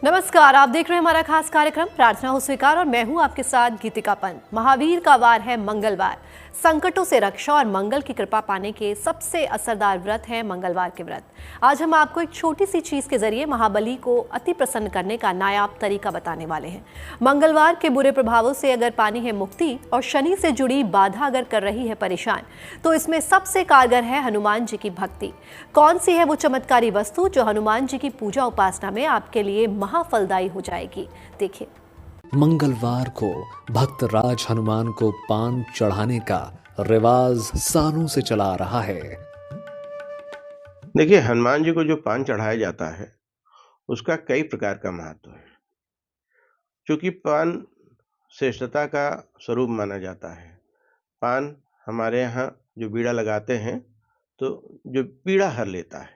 नमस्कार, आप देख रहे हैं हमारा खास कार्यक्रम प्रार्थना हो स्वीकार और मैं हूं आपके साथ गीतिका पंत। महावीर का वार है मंगलवार। संकटों से रक्षा और मंगल की कृपा पाने के सबसे असरदार व्रत है मंगलवार के व्रत। आज हम आपको एक छोटी सी चीज के जरिए महाबली को अति प्रसन्न करने का नायाब तरीका बताने वाले हैं। मंगलवार के बुरे प्रभावों से अगर पानी है मुक्ति और शनि से जुड़ी बाधा अगर कर रही है परेशान, तो इसमें सबसे कारगर है हनुमान जी की भक्ति। कौन सी है वो चमत्कारी वस्तु जो हनुमान जी की पूजा उपासना में आपके लिए महाफलदायी हो जाएगी? देखिए। मंगलवार को भक्त राज हनुमान को पान चढ़ाने का रिवाज सालों से चला आ रहा है। देखिए, हनुमान जी को जो पान चढ़ाया जाता है उसका कई प्रकार का महत्व है। क्योंकि पान श्रेष्ठता का स्वरूप माना जाता है। पान हमारे यहाँ जो बीड़ा लगाते हैं तो जो पीड़ा हर लेता है,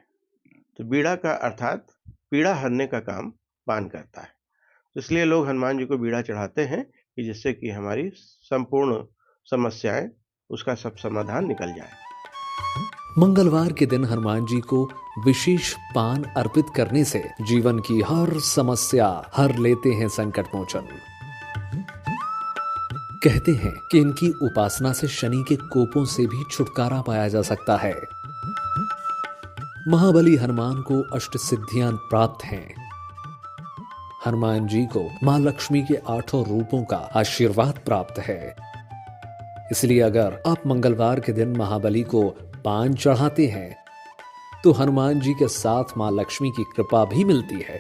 तो बीड़ा का अर्थात पीड़ा हरने का काम पान करता है। इसलिए लोग हनुमान जी को बीड़ा चढ़ाते हैं कि जिससे कि हमारी संपूर्ण समस्याएं, उसका सब समाधान निकल जाए। मंगलवार के दिन हनुमान जी को विशेष पान अर्पित करने से जीवन की हर समस्या हर लेते हैं संकट मोचन। कहते हैं कि इनकी उपासना से शनि के कोपों से भी छुटकारा पाया जा सकता है। महाबली हनुमान को अष्ट सिद्धियां प्राप्त हैं। हनुमान जी को मां लक्ष्मी के 8 रूपों का आशीर्वाद प्राप्त है। इसलिए अगर आप मंगलवार के दिन महाबली को पान चढ़ाते हैं तो हनुमान जी के साथ मां लक्ष्मी की कृपा भी मिलती है।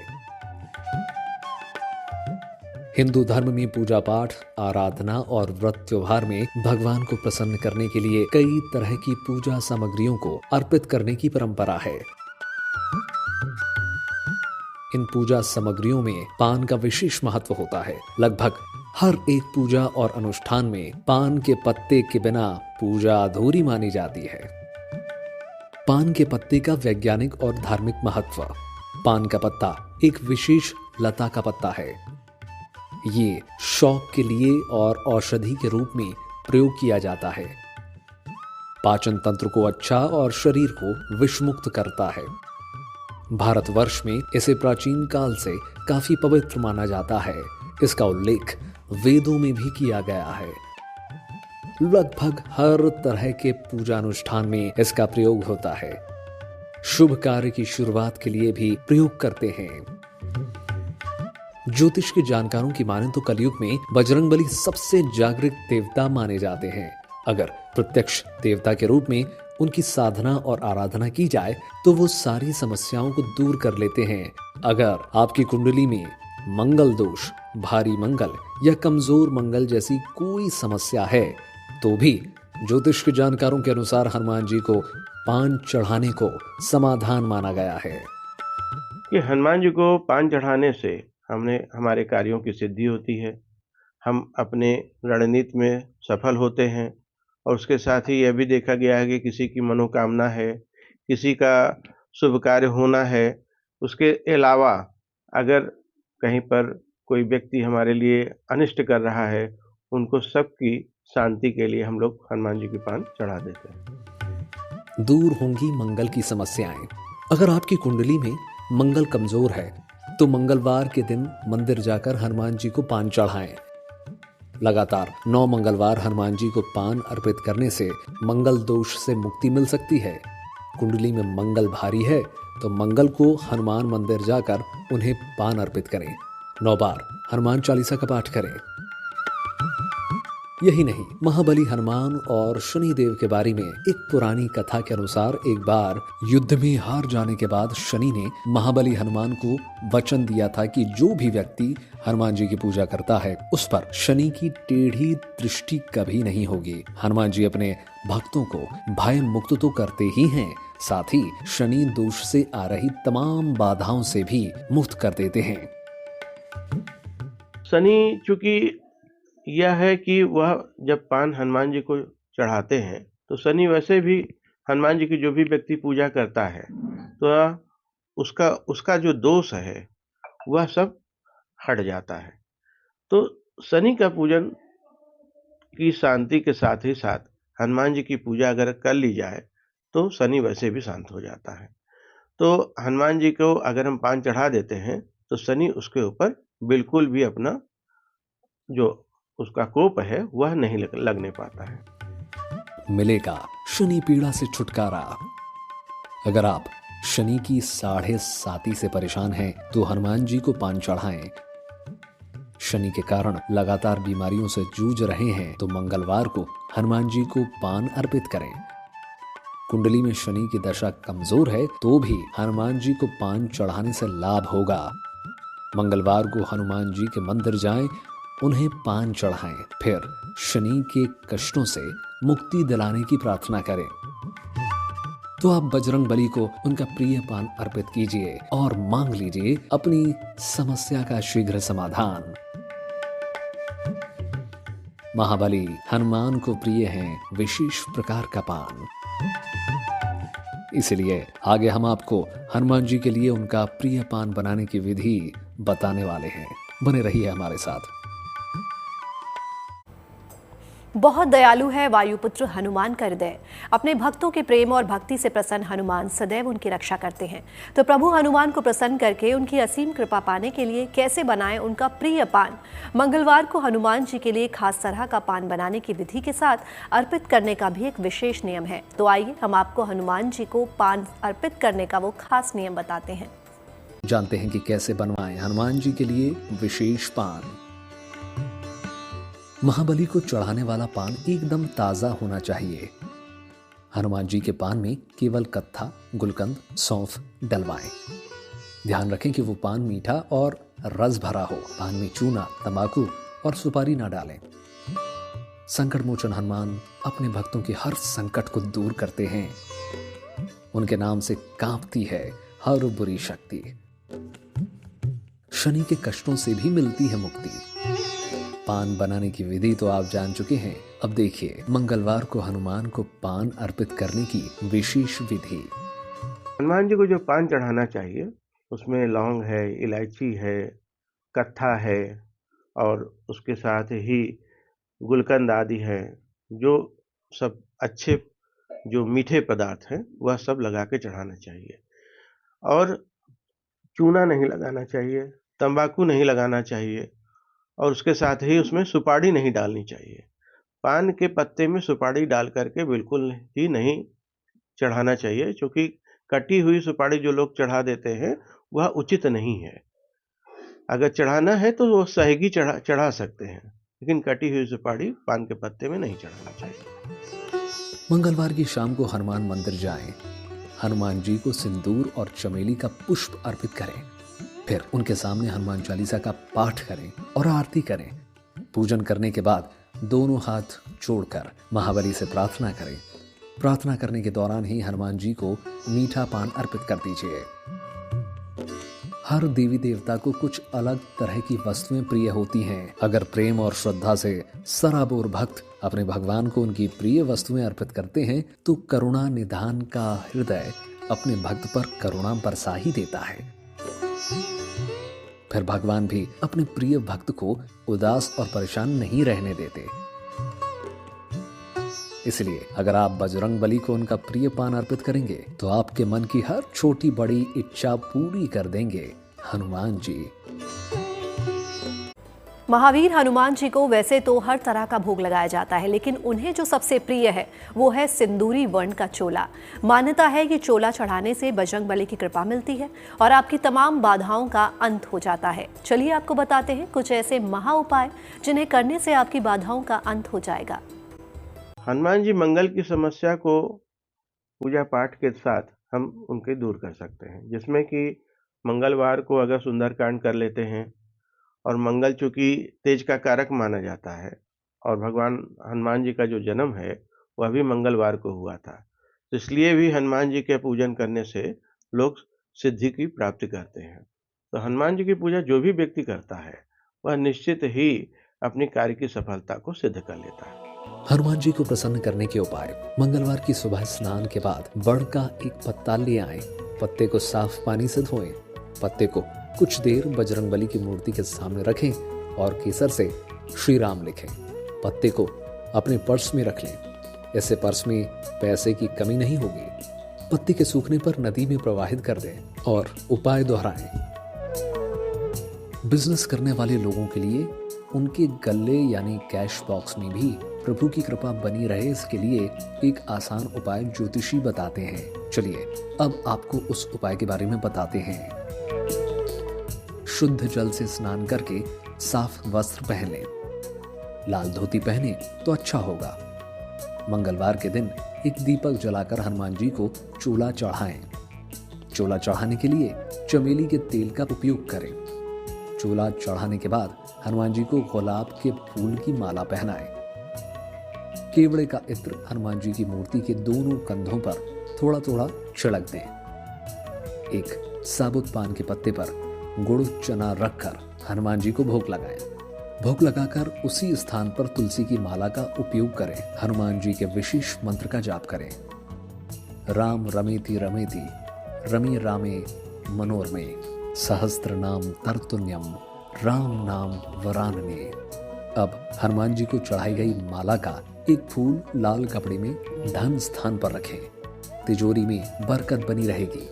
हिंदू धर्म में पूजा पाठ, आराधना और व्रत त्योहार में भगवान को प्रसन्न करने के लिए कई तरह की पूजा सामग्रियों को अर्पित करने की परंपरा है। इन पूजा सामग्रियों में पान का विशेष महत्व होता है। लगभग हर एक पूजा और अनुष्ठान में पान के पत्ते के बिना पूजा अधूरी मानी जाती है। पान के पत्ते का वैज्ञानिक और धार्मिक महत्व। पान का पत्ता एक विशेष लता का पत्ता है। ये शौक के लिए और औषधि के रूप में प्रयोग किया जाता है। पाचन तंत्र को अच्छा और शरीर को विषमुक्त करता है। भारतवर्ष में इसे प्राचीन काल से काफी पवित्र माना जाता है। इसका उल्लेख वेदों में भी किया गया है। लगभग हर तरह के पूजा अनुष्ठान में इसका प्रयोग होता है। शुभ कार्य की शुरुआत के लिए भी प्रयोग करते हैं। ज्योतिष के जानकारों की माने तो कलयुग में बजरंगबली सबसे जागृत देवता माने जाते हैं। अगर प्रत्यक्ष देवता के रूप में उनकी साधना और आराधना की जाए तो वो सारी समस्याओं को दूर कर लेते हैं। अगर आपकी कुंडली में मंगल दोष, भारी मंगल या कमजोर मंगल जैसी कोई समस्या है तो भी ज्योतिष के जानकारों के अनुसार हनुमान जी को पान चढ़ाने को समाधान माना गया है। कि हनुमान जी को पान चढ़ाने से हमारे कार्यों की सिद्धि होती है। हम अपने रणनीति में सफल होते हैं। और उसके साथ ही यह भी देखा गया है कि किसी की मनोकामना है, किसी का शुभ कार्य होना है, उसके अलावा अगर कहीं पर कोई व्यक्ति हमारे लिए अनिष्ट कर रहा है, उनको सबकी शांति के लिए हम लोग हनुमान जी की पान चढ़ा देते हैं। दूर होंगी मंगल की समस्याएं। अगर आपकी कुंडली में मंगल कमजोर है तो मंगलवार के दिन मंदिर जाकर हनुमान जी को पान चढ़ाएं। लगातार 9 मंगलवार हनुमान जी को पान अर्पित करने से मंगल दोष से मुक्ति मिल सकती है। कुंडली में मंगल भारी है तो मंगल को हनुमान मंदिर जाकर उन्हें पान अर्पित करें। 9 बार हनुमान चालीसा का पाठ करें। यही नहीं, महाबली हनुमान और शनि देव के बारे में एक पुरानी कथा के अनुसार एक बार युद्ध में हार जाने के बाद शनि ने महाबली हनुमान को वचन दिया था कि जो भी व्यक्ति हनुमान जी की पूजा करता है उस पर शनि की टेढ़ी दृष्टि कभी नहीं होगी। हनुमान जी अपने भक्तों को भय मुक्त तो करते ही हैं, साथ ही शनि दोष से आ रही तमाम बाधाओं से भी मुक्त कर देते हैं। शनि चूंकि यह है कि वह जब पान हनुमान जी को चढ़ाते हैं तो शनि वैसे भी हनुमान जी की जो भी व्यक्ति पूजा करता है तो उसका जो दोष है वह सब हट जाता है। तो शनि का पूजन की शांति के साथ ही साथ हनुमान जी की पूजा अगर कर ली जाए तो शनि वैसे भी शांत हो जाता है। तो हनुमान जी को अगर हम पान चढ़ा देते हैं तो शनि उसके ऊपर बिल्कुल भी अपना जो उसका कोप है वह नहीं लगने पाता है। मिलेगा शनि पीड़ा से छुटकारा। अगर आप शनि की 7.5 से परेशान हैं तो हनुमान जी को पान चढ़ाएं। शनि के कारण लगातार बीमारियों से जूझ रहे हैं तो मंगलवार को हनुमान जी को पान अर्पित करें। कुंडली में शनि की दशा कमजोर है तो भी हनुमान जी को पान चढ़ाने से लाभ होगा। मंगलवार को हनुमान जी के मंदिर जाएं, उन्हें पान चढ़ाएं, फिर शनि के कष्टों से मुक्ति दिलाने की प्रार्थना करें। तो आप बजरंग बली को उनका प्रिय पान अर्पित कीजिए और मांग लीजिए अपनी समस्या का शीघ्र समाधान। महाबली हनुमान को प्रिय है विशेष प्रकार का पान, इसलिए आगे हम आपको हनुमान जी के लिए उनका प्रिय पान बनाने की विधि बताने वाले हैं। बने रहिए हमारे साथ। बहुत दयालु है वायुपुत्र हनुमान का हृदय। अपने भक्तों के प्रेम और भक्ति से प्रसन्न हनुमान सदैव उनकी रक्षा करते हैं। तो प्रभु हनुमान को प्रसन्न करके उनकी असीम कृपा पाने के लिए कैसे बनाएं उनका प्रिय पान। मंगलवार को हनुमान जी के लिए खास तरह का पान बनाने की विधि के साथ अर्पित करने का भी एक विशेष नियम है। तो आइए हम आपको हनुमान जी को पान अर्पित करने का वो खास नियम बताते हैं। जानते हैं कि कैसे बनवाएं हनुमान जी के लिए विशेष पान। महाबली को चढ़ाने वाला पान एकदम ताजा होना चाहिए। हनुमान जी के पान में केवल कत्था, गुलकंद, सौंफ डलवाएं। ध्यान रखें कि वो पान मीठा और रस भरा हो। पान में चूना, तंबाकू और सुपारी ना डालें। संकट मोचन हनुमान अपने भक्तों के हर संकट को दूर करते हैं। उनके नाम से कांपती है हर बुरी शक्ति। शनि के कष्टों से भी मिलती है मुक्ति। पान बनाने की विधि तो आप जान चुके हैं। अब देखिए मंगलवार को हनुमान को पान अर्पित करने की विशेष विधि। हनुमान जी को जो पान चढ़ाना चाहिए उसमें लौंग है, इलायची है, कत्था है और उसके साथ ही गुलकंद आदि है। जो सब अच्छे जो मीठे पदार्थ हैं वह सब लगा के चढ़ाना चाहिए। और चूना नहीं लगाना चाहिए, तंबाकू नहीं लगाना चाहिए और उसके साथ ही उसमें सुपारी नहीं डालनी चाहिए। पान के पत्ते में सुपारी डाल करके बिल्कुल ही नहीं चढ़ाना चाहिए, क्योंकि कटी हुई सुपारी जो लोग चढ़ा देते हैं वह उचित नहीं है। अगर चढ़ाना है तो वो सहेगी चढ़ा सकते हैं, लेकिन कटी हुई सुपारी पान के पत्ते में नहीं चढ़ाना चाहिए। मंगलवार की शाम को हनुमान मंदिर जाएं। हनुमान जी को सिंदूर और चमेली का पुष्प अर्पित करें। फिर उनके सामने हनुमान चालीसा का पाठ करें और आरती करें। पूजन करने के बाद दोनों हाथ जोड़कर महाबली से प्रार्थना करें। प्रार्थना करने के दौरान ही हनुमान जी को मीठा पान अर्पित कर दीजिए। हर देवी देवता को कुछ अलग तरह की वस्तुएं प्रिय होती हैं। अगर प्रेम और श्रद्धा से सराबोर भक्त अपने भगवान को उनकी प्रिय वस्तुएं अर्पित करते हैं तो करुणा निधान का हृदय अपने भक्त पर करुणा बरसा ही देता है। फिर भगवान भी अपने प्रिय भक्त को उदास और परेशान नहीं रहने देते। इसलिए अगर आप बजरंग बली को उनका प्रिय पान अर्पित करेंगे तो आपके मन की हर छोटी बड़ी इच्छा पूरी कर देंगे हनुमान जी। महावीर हनुमान जी को वैसे तो हर तरह का भोग लगाया जाता है, लेकिन उन्हें जो सबसे प्रिय है वो है सिंदूरी वर्ण का चोला। मान्यता है कि चोला चढ़ाने से बजरंग बली की कृपा मिलती है और आपकी तमाम बाधाओं का अंत हो जाता है। चलिए आपको बताते हैं कुछ ऐसे महा उपाय जिन्हें करने से आपकी बाधाओं का अंत हो जाएगा। हनुमान जी मंगल की समस्या को पूजा पाठ के साथ हम उनके दूर कर सकते हैं, जिसमें कि मंगलवार को अगर सुंदरकांड कर लेते हैं, और मंगल चूंकि तेज का कारक माना जाता है और भगवान हनुमान जी का जो जन्म है वह भी मंगलवार को हुआ था, तो इसलिए भी हनुमान जी के पूजन करने से लोग सिद्धि की प्राप्ति करते हैं। तो हनुमान जी की पूजा जो भी व्यक्ति करता है वह निश्चित ही अपनी कार्य की सफलता को सिद्ध कर लेता है। हनुमान जी को प्रसन्न करने के उपाय। मंगलवार की सुबह स्नान के बाद बड़ का एक पत्ता ले आएं। पत्ते को साफ पानी से धोएं। पत्ते को कुछ देर बजरंग बली की मूर्ति के सामने रखें और केसर से श्री राम लिखें। पत्ते को अपने पर्स में रख लें। ऐसे पर्स में पैसे की कमी नहीं होगी। पत्ते के सूखने पर नदी में प्रवाहित कर दें और उपाय दोहराएं। बिजनेस करने वाले लोगों के लिए उनके गल्ले यानी कैश बॉक्स में भी प्रभु की कृपा बनी रहे, इसके लिए एक आसान उपाय ज्योतिषी बताते हैं। चलिए अब आपको उस उपाय के बारे में बताते हैं। शुद्ध जल से स्नान करके साफ वस्त्र पहन लें। लाल धोती पहने तो अच्छा होगा। मंगलवार के दिन एक दीपक जलाकर हनुमान जी को चूल्हा चढ़ाएं। चूल्हा चढ़ाने के लिए चमेली के तेल का उपयोग करें। चूल्हा चढ़ाने के बाद हनुमान जी को गुलाब के फूल की माला पहनाएं। केवड़े का इत्र हनुमान जी की मूर्ति के दोनों कंधों पर थोड़ा थोड़ा छिड़क दें। एक साबुत पान के पत्ते पर गुड़ चना रखकर हनुमान जी को भोग लगाएं। भोग लगाकर उसी स्थान पर तुलसी की माला का उपयोग करें। हनुमान जी के विशेष मंत्र का जाप करें। राम रमेति रमेति रमे रामे मनोरमे सहस्त्र नाम तर्तुन्यम राम नाम वरानने। अब हनुमान जी को चढ़ाई गई माला का एक फूल लाल कपड़े में धन स्थान पर रखें। तिजोरी में बरकत बनी रहेगी।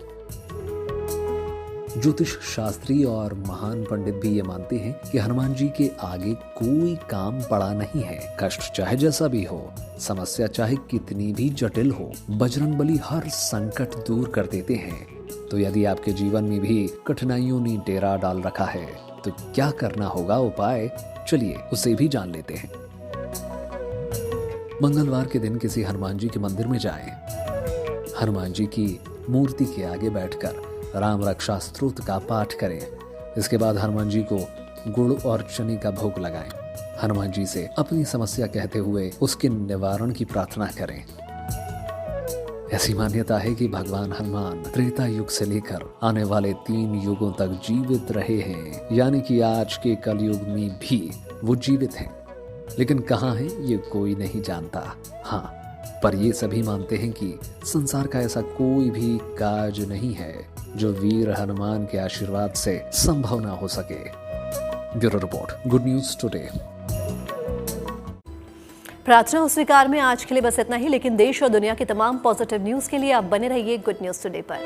ज्योतिष शास्त्री और महान पंडित भी ये मानते हैं कि हनुमान जी के आगे कोई काम बड़ा नहीं है। कष्ट चाहे जैसा भी हो, समस्या चाहे कितनी भी जटिल हो, बजरंगबली हर संकट दूर कर देते हैं। तो यदि आपके जीवन में भी कठिनाइयों ने डेरा डाल रखा है तो क्या करना होगा उपाय, चलिए उसे भी जान लेते हैं। मंगलवार के दिन किसी हनुमान जी के मंदिर में जाएं। हनुमान जी की मूर्ति के आगे बैठकर राम रक्षा स्तोत्र का पाठ करें। इसके बाद हनुमान जी को गुड़ और चने का भोग लगाएं। हनुमान जी से अपनी समस्या कहते हुए उसके निवारण की प्रार्थना करें। ऐसी मान्यता है कि भगवान हनुमान त्रेता युग से लेकर आने वाले 3 युगों तक जीवित रहे हैं, यानी कि आज के कलयुग में भी वो जीवित हैं। लेकिन कहाँ हैं ये कोई नहीं जानता। हाँ, पर ये सभी मानते हैं कि संसार का ऐसा कोई भी काज नहीं है जो वीर हनुमान के आशीर्वाद से संभव ना हो सके। Bureau report, good news today. प्रार्थना हो स्वीकार में आज के लिए बस इतना ही, लेकिन देश और दुनिया की तमाम पॉजिटिव न्यूज के लिए आप बने रहिए गुड न्यूज टुडे पर।